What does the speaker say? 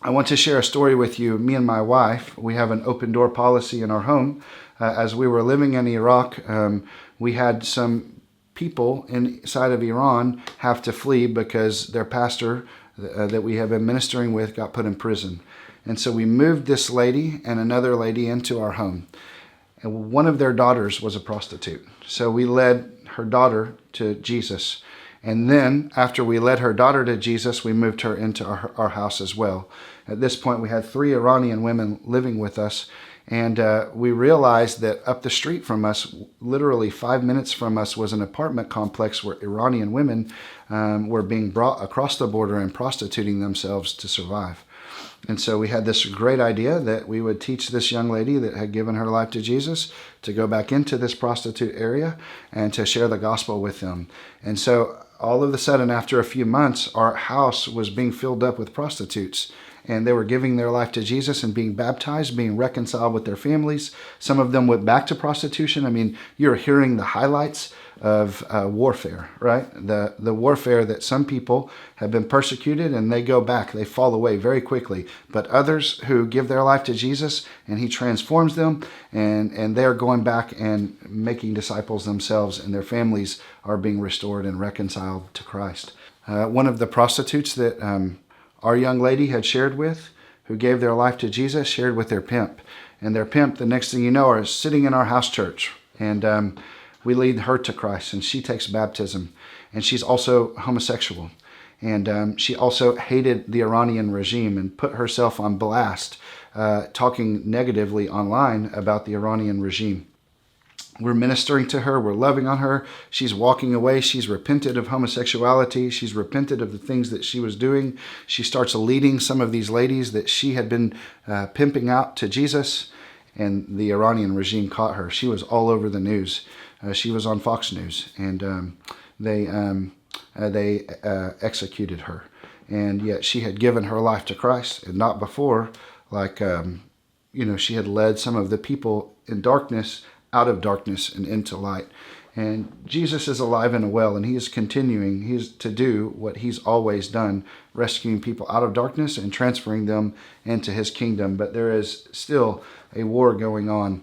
I want to share a story with you. Me and my wife, we have an open door policy in our home. As we were living in Iraq, we had some people inside of Iran have to flee because their pastor that we have been ministering with got put in prison. And so we moved this lady and another lady into our home. And one of their daughters was a prostitute. So we led her daughter to Jesus. And then after we led her daughter to Jesus, we moved her into our house as well. At this point, we had 3 Iranian women living with us. And we realized that up the street from us, literally 5 minutes from us, was an apartment complex where Iranian women were being brought across the border and prostituting themselves to survive. And so we had this great idea that we would teach this young lady that had given her life to Jesus to go back into this prostitute area and to share the gospel with them. And so all of a sudden, after a few months, our house was being filled up with prostitutes. And they were giving their life to Jesus and being baptized, being reconciled with their families. Some of them went back to prostitution. I mean, you're hearing the highlights of warfare, right? The warfare that some people have been persecuted and they go back, they fall away very quickly. But others who give their life to Jesus and he transforms them and they're going back and making disciples themselves, and their families are being restored and reconciled to Christ. One of the prostitutes that our young lady had shared with, who gave their life to Jesus, shared with their pimp. And their pimp, the next thing you know, are sitting in our house church. And we lead her to Christ, and she takes baptism. And she's also homosexual. And she also hated the Iranian regime and put herself on blast, talking negatively online about the Iranian regime. We're ministering to her. We're loving on her. She's walking away. She's repented of homosexuality. She's repented of the things that she was doing. She starts leading some of these ladies that she had been pimping out to Jesus, and the Iranian regime caught her. She was all over the news. She was on Fox News, and they executed her. And yet she had given her life to Christ, and not before. Like, she had led some of the people in darkness out of darkness and into light. And Jesus is alive and well, and he is continuing to do what he's always done, rescuing people out of darkness and transferring them into his kingdom. But there is still a war going on